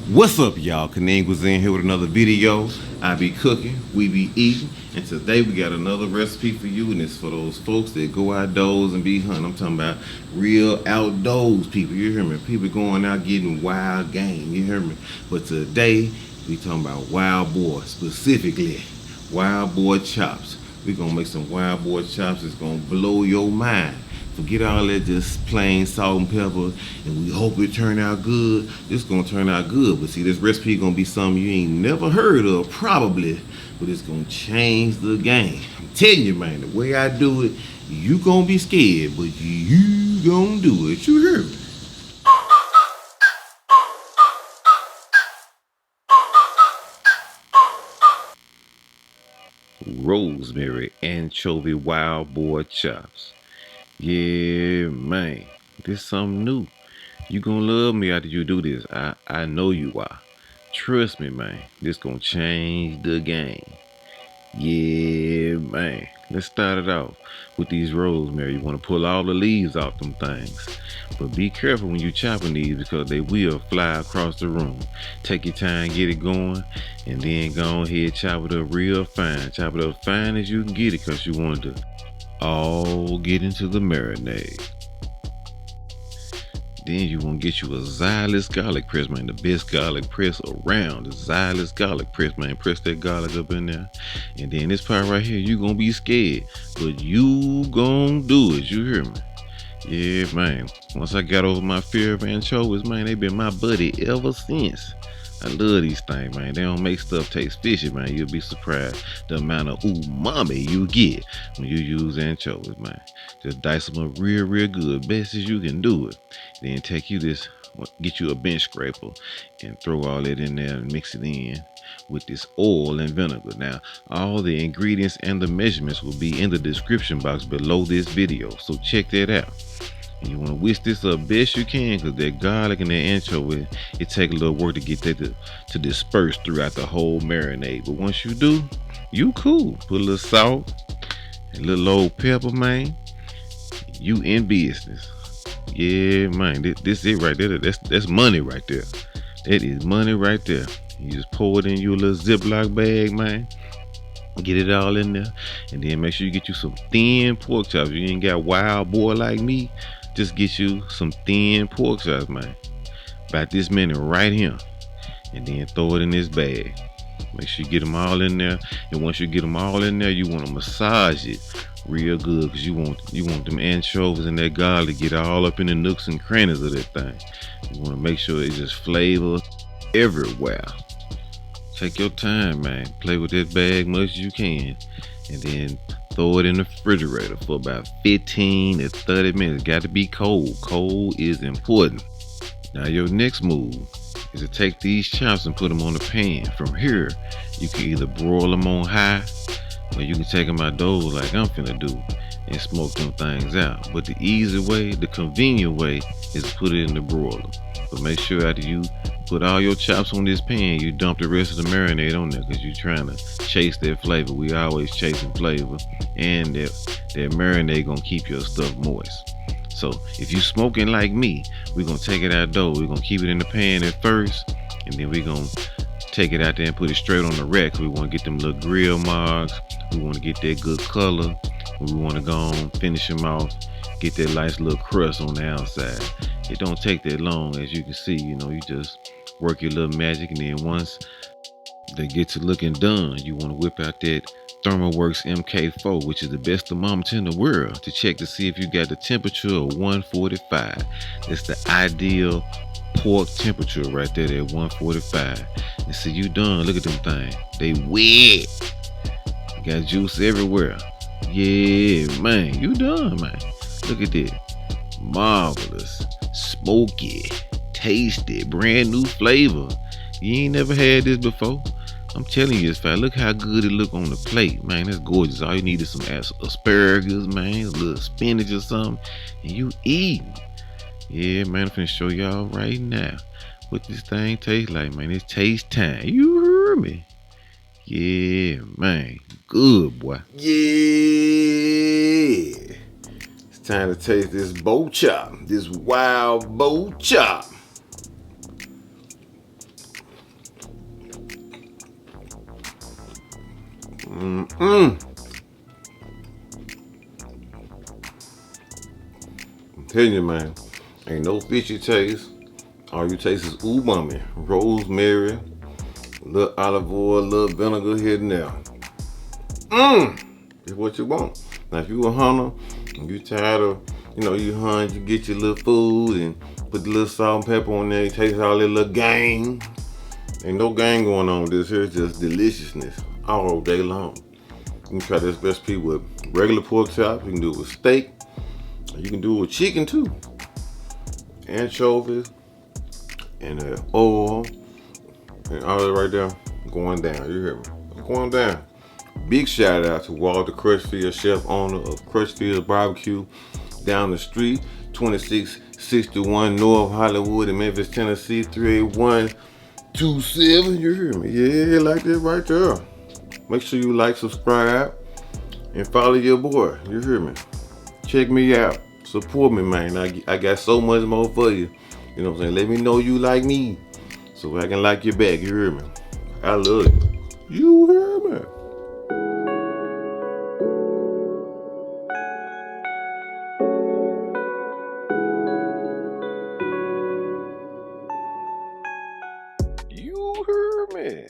What's up, y'all? Kanin Cuisine here with another video. I be cooking, we be eating, and today we got another recipe for you, and it's for those folks that go outdoors and be hunting. I'm talking about real outdoors people, you hear me? People going out getting wild game, you hear me? But today, we talking about wild boar, specifically wild boar chops. We gonna make some wild boar chops that's gonna blow your mind. Forget all that just plain salt and pepper, and we hope it turn out good. This gonna turn out good, but see, this recipe gonna be something you ain't never heard of, probably, but it's gonna change the game. I'm telling you, man, the way I do it, you gonna be scared, but you gonna do it. You hear me? Rosemary anchovy wild boar chops. Yeah, man, this something new. You gonna love me after you do this. I know you are. Trust me, man. This gonna change the game. Yeah, man. Let's start it off with these rosemary. You wanna pull all the leaves off them things. But be careful when you chopping these because they will fly across the room. Take your time, get it going, and then go ahead, chop it up real fine. Chop it up fine as you can get it because you want to all get into the marinade. Then you want to get you a Xylus garlic press, man. The best garlic press around. The Xylus garlic press, man. Press that garlic up in there. And then this part right here, you going to be scared. But you going to do it. You hear me? Yeah, man. Once I got over my fear of anchovies, man, they been my buddy ever since. I love these things, man. They don't make stuff taste fishy, man. You'll be surprised the amount of umami you get when you use anchovies, man. Just dice them up real good, best as you can do it. Then take you this, get you a bench scraper and throw all that in there and mix it in with this oil and vinegar. Now, all the ingredients and the measurements will be in the description box below this video, so check that out. And you want to whisk this up best you can because that garlic and that anchovy, it take a little work to get that to disperse throughout the whole marinade. But once you do, you cool. Put a little salt and a little old pepper, man. You in business. Yeah, man. This it right there. That's money right there. That is money right there. You just pour it in your little Ziploc bag, man. Get it all in there, and then make sure you get you some thin pork chops. You ain't got wild boar like me, just get you some thin pork chops, man. About this minute right here, and then throw it in this bag. Make sure you get them all in there, and once you get them all in there, you want to massage it real good because you want them anchovies and that garlic to get all up in the nooks and crannies of that thing. You want to make sure it just flavor everywhere. Take your time, man. Play with that bag much as you can. And then throw it in the refrigerator for about 15 to 30 minutes. Got to be cold. Cold is important. Now your next move is to take these chops and put them on the pan. From here, you can either broil them on high or you can take them outdoors like I'm finna do and smoke them things out. But the easy way, the convenient way, is to put it in the broiler. But make sure after you put all your chops on this pan, you dump the rest of the marinade on there because you're trying to chase that flavor. We always chasing flavor, and that marinade gonna keep your stuff moist. So if you smoking like me, we're gonna take it outdoors. We're gonna keep it in the pan at first, and then we're gonna take it out there and put it straight on the rack. We want to get them little grill marks. We want to get that good color. We want to go on, finish them off, get that nice little crust on the outside. It don't take that long, as you can see. You know, you just work your little magic, and then once they get to looking done, you want to whip out that ThermoWorks MK4, which is the best thermometer in the world, to check to see if you got the temperature of 145. That's the ideal pork temperature right there at 145. And see, you done. Look at them things. They wet. Got juice everywhere. Yeah, man. You done, man. Look at that. Marvelous. Smoky. Tasty. Brand new flavor. You ain't never had this before. I'm telling you, it's fine. Look how good it look on the plate, man. That's gorgeous. All you need is some asparagus, man, a little spinach or something, and you eating. Yeah, man, I'm finna show y'all right now what this thing tastes like, man. It's taste time. You heard me? Yeah, man. Good, boy. Yeah. It's time to taste this boar chop, this wild boar chop. I'm telling you, man, ain't no fishy taste. All you taste is umami, rosemary, a little olive oil, a little vinegar here and there. It's what you want. Now, if you a hunter and you tired of, you hunt, you get your little food and put the little salt and pepper on there, you taste all that little gang. Ain't no gang going on with this here, it's just deliciousness all day long. You can try this recipe with regular pork chops, you can do it with steak, you can do it with chicken too. Anchovies and oil and all that right there going down. You hear me? Going down. Big shout out to Walter Crutchfield, chef owner of Crutchfield Barbecue down the street, 2661 North Hollywood in Memphis, Tennessee, 38127. You hear me? Yeah, like that right there. Make sure you like, subscribe, and follow your boy. You hear me? Check me out. Support me, man. I got so much more for you. You know what I'm saying? Let me know you like me so I can like you back. You hear me? I love you. You hear me? You heard me.